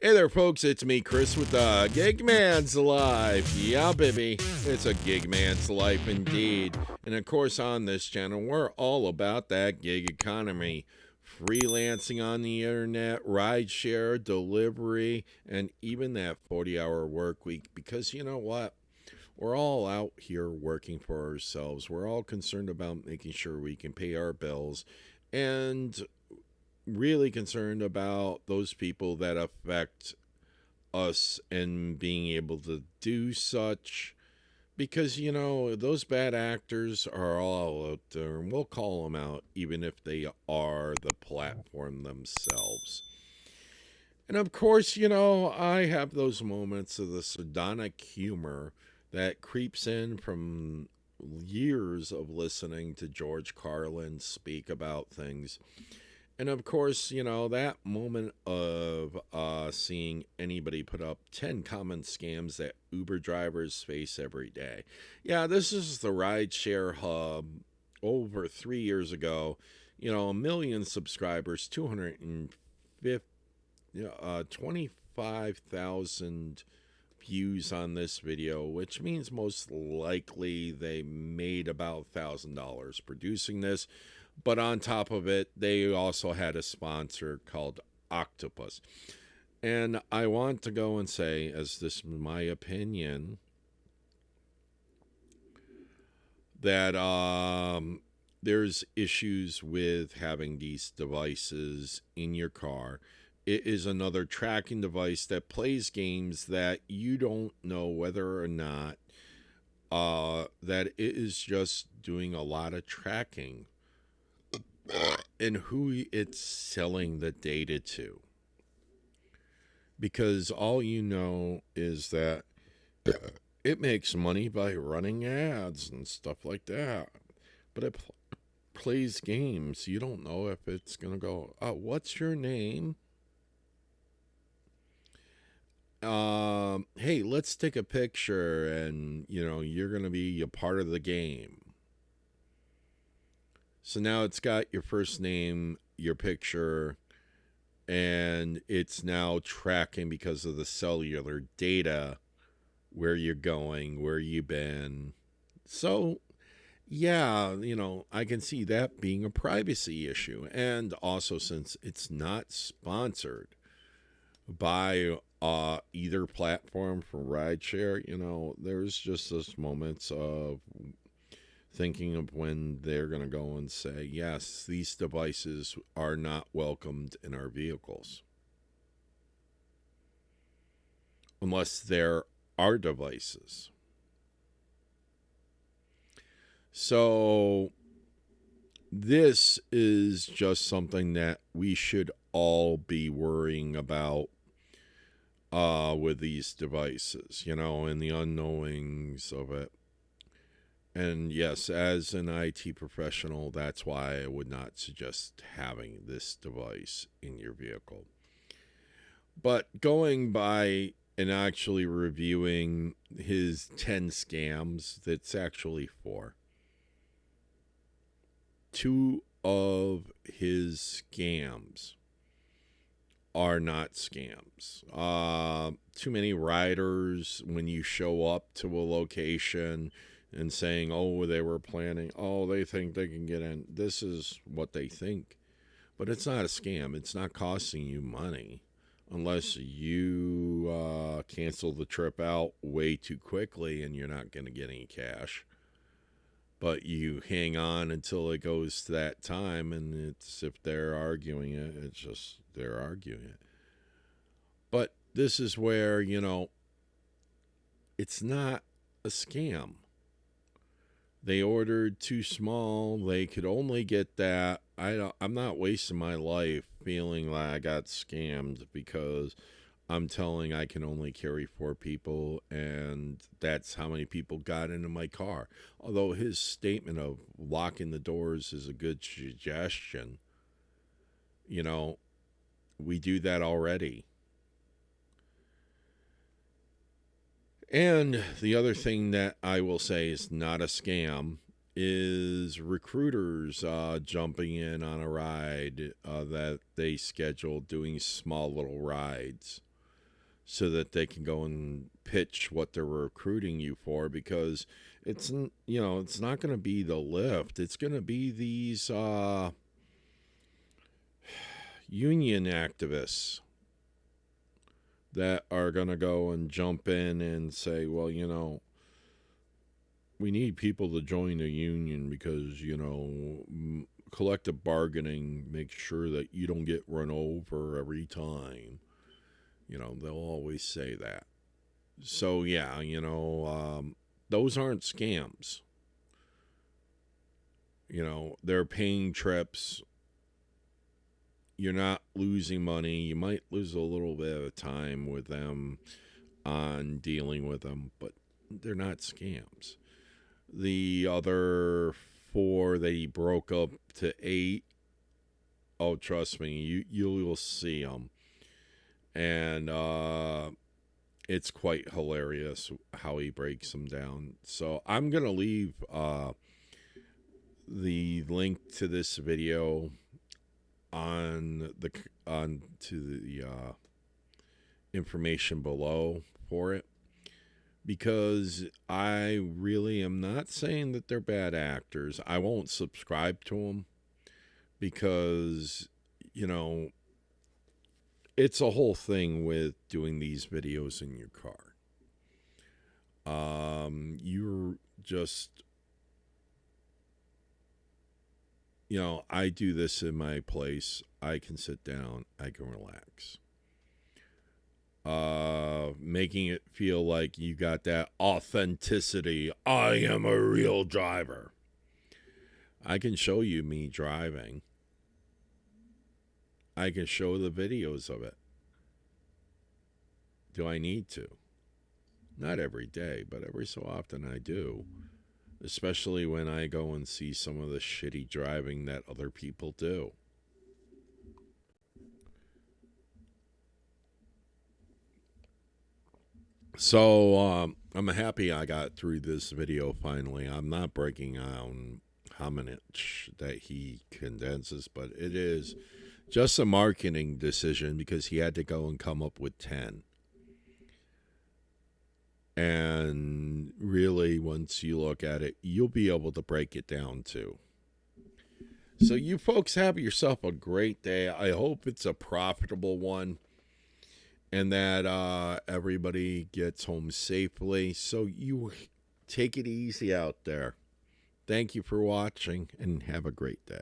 Hey there, folks. It's me, Chris, with the Gig Man's Life. Yeah, baby. It's a Gig Man's Life indeed. And of course, on this channel, we're all about that gig economy. Freelancing on the internet, rideshare, delivery, and even that 40-hour work week. Because you know what? We're all out here working for ourselves. We're all concerned about making sure we can pay our bills. And really concerned about those people that affect us and being able to do such, because those bad actors are all out there and we'll call them out even if they are the platform themselves. And of course, I have those moments of the sardonic humor that creeps in from years of listening to George Carlin speak about things. And of course, that moment of seeing anybody put up 10 common scams that Uber drivers face every day. Yeah, this is the rideshare hub over 3 years ago. A million subscribers, 25,000 views on this video, which means most likely they made about $1,000 producing this. But on top of it, they also had a sponsor called Octopus. And I want to go and say, as this is my opinion, that there's issues with having these devices in your car. It is another tracking device that plays games that you don't know whether or not that it is just doing a lot of tracking and who it's selling the data to. Because all you know is that it makes money by running ads and stuff like that. But it plays games. You don't know if it's going to go, what's your name? Hey, let's take a picture and, you're going to be a part of the game. So now it's got your first name, your picture, and it's now tracking because of the cellular data where you're going, where you've been. So, yeah, I can see that being a privacy issue. And also, since it's not sponsored by either platform for rideshare, there's just those moments of thinking of when they're going to go and say, yes, these devices are not welcomed in our vehicles. Unless they're our devices. So this is just something that we should all be worrying about with these devices, and the unknowings of it. And yes, as an IT professional, that's why I would not suggest having this device in your vehicle. But going by and actually reviewing his 10 scams, that's actually 4. 2 of his scams are not scams. Too many riders, when you show up to a location and saying, they were planning, they think they can get in. This is what they think. But it's not a scam. It's not costing you money unless you cancel the trip out way too quickly and you're not going to get any cash. But you hang on until it goes to that time, and it's, if they're arguing it, it's just they're arguing it. But this is where, it's not a scam. They ordered too small. They could only get that. I'm not wasting my life feeling like I got scammed because I'm telling I can only carry 4 people, and that's how many people got into my car. Although his statement of locking the doors is a good suggestion. We do that already. And the other thing that I will say is not a scam is recruiters jumping in on a ride that they scheduled, doing small little rides. so that they can go and pitch what they're recruiting you for, because it's not going to be the lift. It's going to be these union activists that are going to go and jump in and say, well, we need people to join the union because, collective bargaining makes sure that you don't get run over every time. They'll always say that. So, yeah, those aren't scams. They're paying trips. You're not losing money. You might lose a little bit of time with them on dealing with them, but they're not scams. The other 4 that he broke up to 8, oh, trust me, you'll see them. And it's quite hilarious how he breaks them down. So I'm going to leave the link to this video on the information below for it, because I really am not saying that they're bad actors. I won't subscribe to them because, it's a whole thing with doing these videos in your car. You're just, I do this in my place. I can sit down. I can relax. Making it feel like you got that authenticity. I am a real driver. I can show you me driving. I can show the videos of it. Do I need to? Not every day, but every so often I do. Especially when I go and see some of the shitty driving that other people do. So I'm happy I got through this video finally. I'm not breaking down how much that he condenses, but it is just a marketing decision because he had to go and come up with 10. And really, once you look at it, you'll be able to break it down too. So you folks have yourself a great day. I hope it's a profitable one and that everybody gets home safely. So you take it easy out there. Thank you for watching and have a great day.